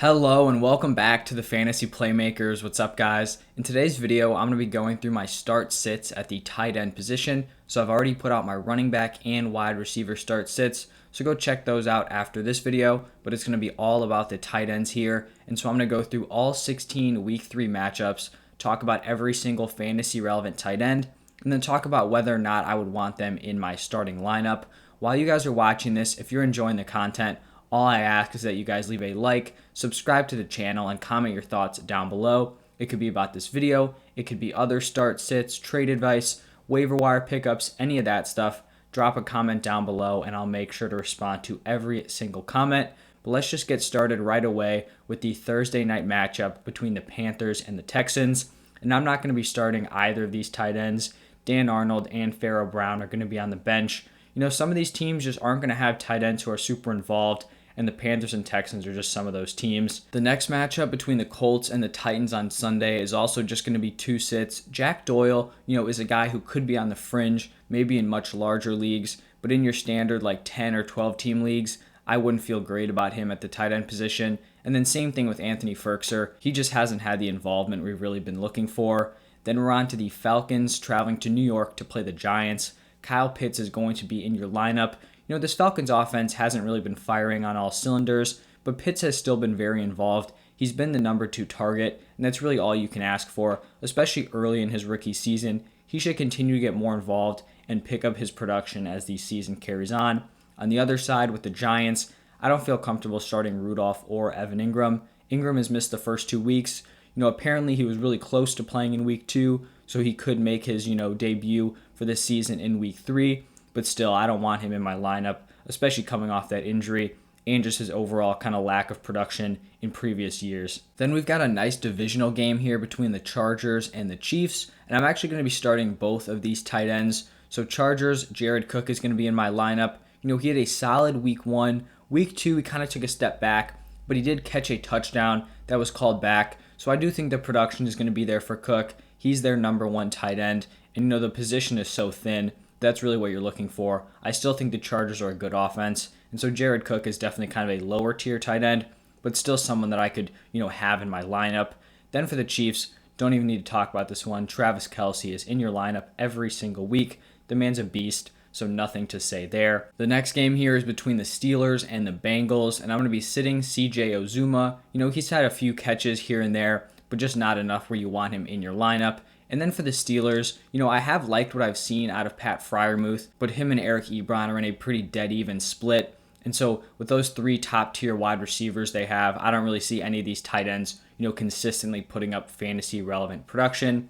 Hello and welcome back to the Fantasy Playmakers. What's up, guys? In today's video, I'm going to be going through my start sits at the tight end position. So I've already put out my running back and wide receiver start sits. So go check those out after this video, but it's going to be all about the tight ends here. And so I'm going to go through all 16 week 3 matchups, talk about every single fantasy relevant tight end, and then talk about whether or not I would want them in my starting lineup. While you guys are watching this, if you're enjoying the content, all I ask is that you guys leave a like, subscribe to the channel, and comment your thoughts down below. It could be about this video, it could be other start sits, trade advice, waiver wire pickups, any of that stuff. Drop a comment down below and I'll make sure to respond to every single comment. But let's just get started right away with the Thursday night matchup between the Panthers and the Texans. And I'm not going to be starting either of these tight ends. Dan Arnold and Pharaoh Brown are going to be on the bench. You know, some of these teams just aren't going to have tight ends who are super involved, and the Panthers and Texans are just some of those teams. The next matchup between the Colts and the Titans on Sunday is also just going to be 2 sits. Jack Doyle, is a guy who could be on the fringe, maybe in much larger leagues, but in your standard like 10 or 12 team leagues, I wouldn't feel great about him at the tight end position. And then same thing with Anthony Firkser. He just hasn't had the involvement we've really been looking for. Then we're on to the Falcons traveling to New York to play the Giants. Kyle Pitts is going to be in your lineup. This Falcons offense hasn't really been firing on all cylinders, but Pitts has still been very involved. He's been the number 2 target, and that's really all you can ask for, especially early in his rookie season. He should continue to get more involved and pick up his production as the season carries on. On the other side with the Giants, I don't feel comfortable starting Rudolph or Evan Ingram. Ingram has missed the first 2 weeks. Apparently he was really close to playing in week 2, so he could make his, debut for this season in week 3. But still, I don't want him in my lineup, especially coming off that injury and just his overall kind of lack of production in previous years. Then we've got a nice divisional game here between the Chargers and the Chiefs, and I'm actually going to be starting both of these tight ends. So Chargers, Jared Cook is going to be in my lineup. He had a solid week 1. Week 2, he kind of took a step back, but he did catch a touchdown that was called back. So I do think the production is going to be there for Cook. He's their number 1 tight end, and the position is so thin. That's really what you're looking for. I still think the Chargers are a good offense, and so Jared Cook is definitely kind of a lower tier tight end, but still someone that I could, have in my lineup. Then for the Chiefs, don't even need to talk about this one. Travis Kelce is in your lineup every single week. The man's a beast, so nothing to say there. The next game here is between the Steelers and the Bengals, and I'm going to be sitting CJ Uzomah. He's had a few catches here and there, but just not enough where you want him in your lineup. And then for the Steelers, I have liked what I've seen out of Pat Freiermuth, but him and Eric Ebron are in a pretty dead even split. And so with those 3 top tier wide receivers they have, I don't really see any of these tight ends, consistently putting up fantasy relevant production.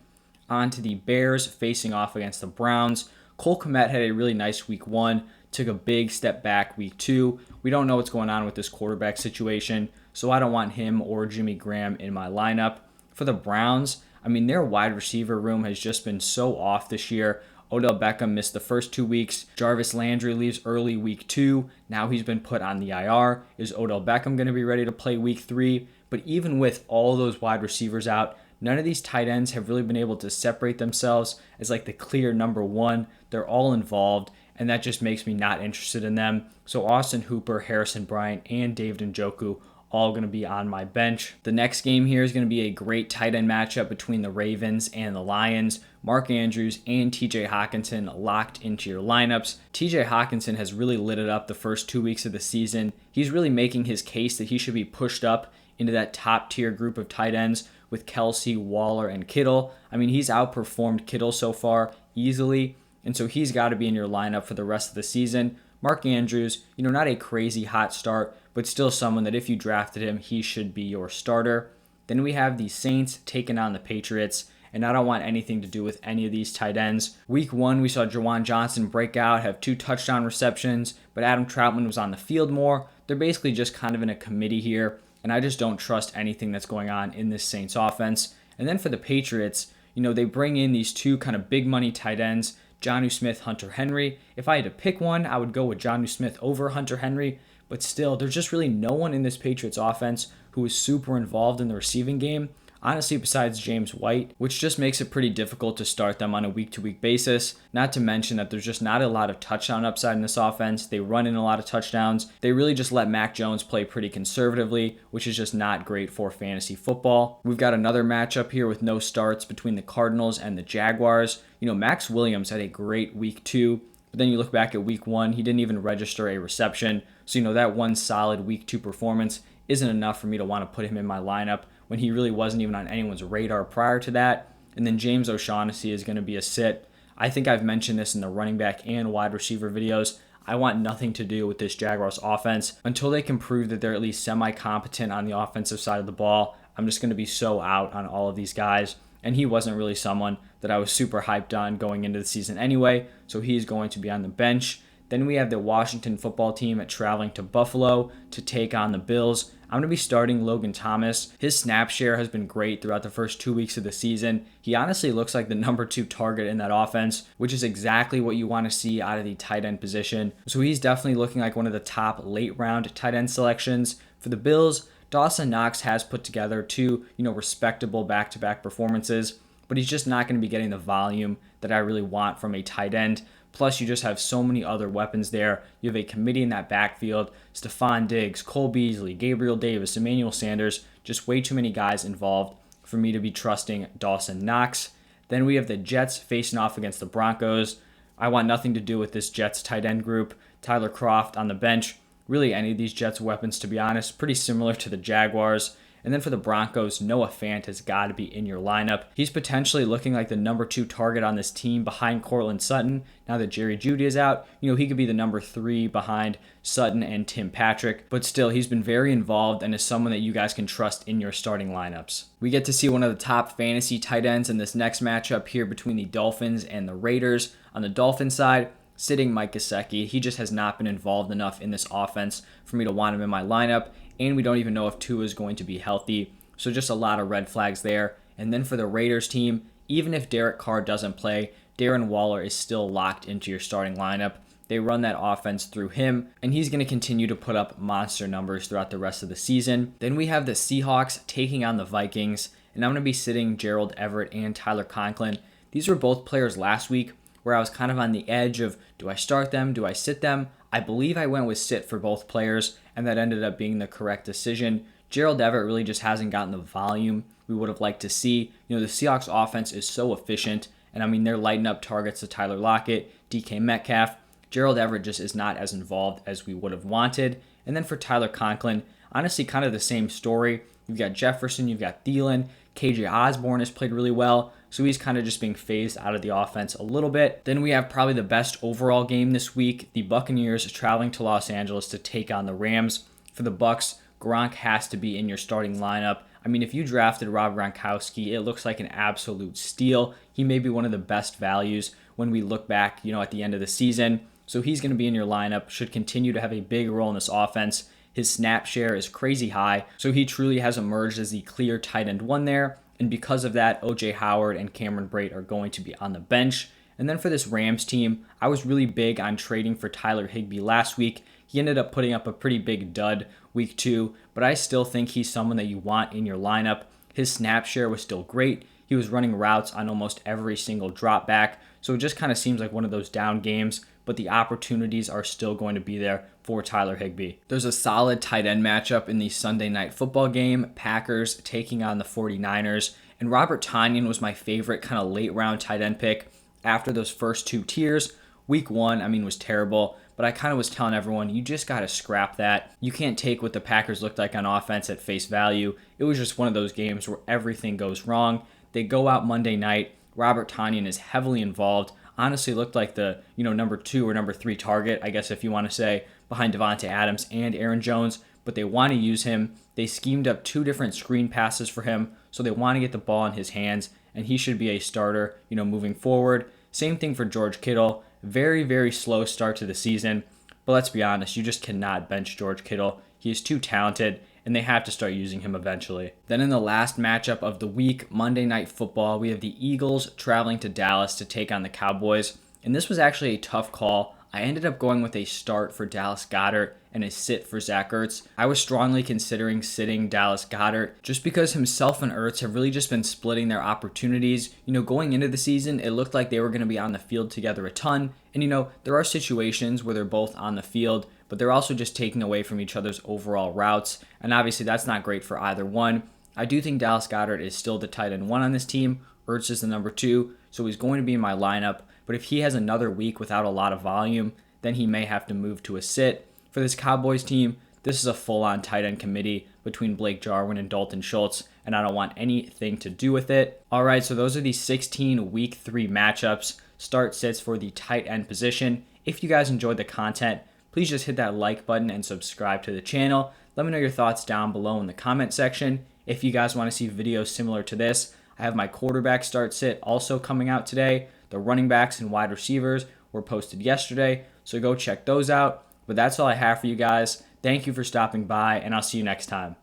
On to the Bears facing off against the Browns. Cole Kmet had a really nice week 1, took a big step back week 2. We don't know what's going on with this quarterback situation, so I don't want him or Jimmy Graham in my lineup. For the Browns, their wide receiver room has just been so off this year. Odell Beckham missed the first 2 weeks. Jarvis Landry leaves early week 2. Now he's been put on the IR. Is Odell Beckham going to be ready to play week 3? But even with all those wide receivers out, none of these tight ends have really been able to separate themselves as like the clear number 1. They're all involved, and that just makes me not interested in them. So Austin Hooper, Harrison Bryant, and David Njoku all going to be on my bench. The next game here is going to be a great tight end matchup between the Ravens and the Lions. Mark Andrews and TJ Hawkinson locked into your lineups. TJ Hawkinson has really lit it up the first 2 weeks of the season. He's really making his case that he should be pushed up into that top tier group of tight ends with Kelce, Waller, and Kittle. He's outperformed Kittle so far easily, and so he's got to be in your lineup for the rest of the season. Mark Andrews, not a crazy hot start, but still someone that if you drafted him, he should be your starter. Then we have the Saints taking on the Patriots, and I don't want anything to do with any of these tight ends. Week 1, we saw Juwan Johnson break out, have 2 touchdown receptions, but Adam Troutman was on the field more. They're basically just kind of in a committee here, and I just don't trust anything that's going on in this Saints offense. And then for the Patriots, they bring in these 2 kind of big money tight ends, Jonnu Smith, Hunter Henry. If I had to pick one, I would go with Jonnu Smith over Hunter Henry. But still, there's just really no one in this Patriots offense who is super involved in the receiving game. honestly, besides James White, which just makes it pretty difficult to start them on a week-to-week basis. Not to mention that there's just not a lot of touchdown upside in this offense. They run in a lot of touchdowns. They really just let Mac Jones play pretty conservatively, which is just not great for fantasy football. We've got another matchup here with no starts between the Cardinals and the Jaguars. Max Williams had a great week 2. But then you look back at week 1, he didn't even register a reception. So, that one solid week 2 performance isn't enough for me to want to put him in my lineup when he really wasn't even on anyone's radar prior to that. And then James O'Shaughnessy is going to be a sit. I think I've mentioned this in the running back and wide receiver videos. I want nothing to do with this Jaguars offense until they can prove that they're at least semi-competent on the offensive side of the ball. I'm just going to be so out on all of these guys. And he wasn't really someone that I was super hyped on going into the season anyway, so he's going to be on the bench. Then we have the Washington football team traveling to Buffalo to take on the Bills. I'm going to be starting Logan Thomas. His snap share has been great throughout the first 2 weeks of the season. He honestly looks like the number 2 target in that offense, which is exactly what you want to see out of the tight end position. So he's definitely looking like one of the top late round tight end selections. For the Bills, Dawson Knox has put together 2, respectable back-to-back performances, but he's just not going to be getting the volume that I really want from a tight end. Plus, you just have so many other weapons there. You have a committee in that backfield: Stephon Diggs, Cole Beasley, Gabriel Davis, Emmanuel Sanders. Just way too many guys involved for me to be trusting Dawson Knox. Then we have the Jets facing off against the Broncos. I want nothing to do with this Jets tight end group. Tyler Kroft on the bench. Really, any of these Jets weapons, to be honest, pretty similar to the Jaguars. And then for the Broncos, Noah Fant has got to be in your lineup. He's potentially looking like the number 2 target on this team behind Cortland Sutton. Now that Jerry Jeudy is out, he could be the number 3 behind Sutton and Tim Patrick. But still, he's been very involved and is someone that you guys can trust in your starting lineups. We get to see one of the top fantasy tight ends in this next matchup here between the Dolphins and the Raiders. On the Dolphins side, sitting Mike Gesicki. He just has not been involved enough in this offense for me to want him in my lineup, and we don't even know if Tua is going to be healthy, so just a lot of red flags there. And then for the Raiders team, even if Derek Carr doesn't play, Darren Waller is still locked into your starting lineup. They run that offense through him, and he's going to continue to put up monster numbers throughout the rest of the season. Then we have the Seahawks taking on the Vikings, and I'm going to be sitting Gerald Everett and Tyler Conklin. These were both players last week where I was kind of on the edge of, do I start them? Do I sit them? I believe I went with sit for both players, and that ended up being the correct decision. Gerald Everett really just hasn't gotten the volume we would have liked to see. The Seahawks offense is so efficient, and they're lighting up targets to Tyler Lockett, DK Metcalf. Gerald Everett just is not as involved as we would have wanted. And then for Tyler Conklin, honestly kind of the same story. You've got Jefferson, you've got Thielen, KJ Osborne has played really well, so he's kind of just being phased out of the offense a little bit. Then we have probably the best overall game this week, the Buccaneers traveling to Los Angeles to take on the Rams. For the Bucs, Gronk has to be in your starting lineup. If you drafted Rob Gronkowski, it looks like an absolute steal. He may be one of the best values when we look back, at the end of the season. So he's going to be in your lineup, should continue to have a big role in this offense. His snap share is crazy high, so he truly has emerged as the clear tight end 1 there. And because of that, O.J. Howard and Cameron Brate are going to be on the bench. And then for this Rams team, I was really big on trading for Tyler Higbee last week. He ended up putting up a pretty big dud week 2, but I still think he's someone that you want in your lineup. His snap share was still great. He was running routes on almost every single drop back, so it just kind of seems like one of those down games, but the opportunities are still going to be there for Tyler Higbee. There's a solid tight end matchup in the Sunday night football game, Packers taking on the 49ers, and Robert Tonyan was my favorite kind of late round tight end pick after those first 2 tiers. Week 1, was terrible, but I kind of was telling everyone, you just got to scrap that. You can't take what the Packers looked like on offense at face value. It was just one of those games where everything goes wrong. They go out Monday night. Robert Tonyan is heavily involved. Honestly looked like the, number 2 or number 3 target, I guess if you want to say, behind Devontae Adams and Aaron Jones, but they want to use him. They schemed up 2 different screen passes for him, so they want to get the ball in his hands, and he should be a starter, moving forward. Same thing for George Kittle. Very, very slow start to the season, but let's be honest, you just cannot bench George Kittle. He is too talented, and they have to start using him eventually. Then in the last matchup of the week, Monday Night Football, we have the Eagles traveling to Dallas to take on the Cowboys, and this was actually a tough call. I ended up going with a start for Dallas Goedert and a sit for Zach Ertz. I was strongly considering sitting Dallas Goedert just because himself and Ertz have really just been splitting their opportunities. Going into the season, it looked like they were going to be on the field together a ton. And there are situations where they're both on the field, but they're also just taking away from each other's overall routes. And obviously that's not great for either one. I do think Dallas Goedert is still the tight end 1 on this team. Ertz is the number 2, so he's going to be in my lineup. But if he has another week without a lot of volume, then he may have to move to a sit. For this Cowboys team, this is a full-on tight end committee between Blake Jarwin and Dalton Schultz, and I don't want anything to do with it. All right, so those are the 16 Week 3 matchups, start sits for the tight end position. If you guys enjoyed the content, please just hit that like button and subscribe to the channel. Let me know your thoughts down below in the comment section. If you guys want to see videos similar to this, I have my quarterback start sit also coming out today. The running backs and wide receivers were posted yesterday, so go check those out. But that's all I have for you guys. Thank you for stopping by, and I'll see you next time.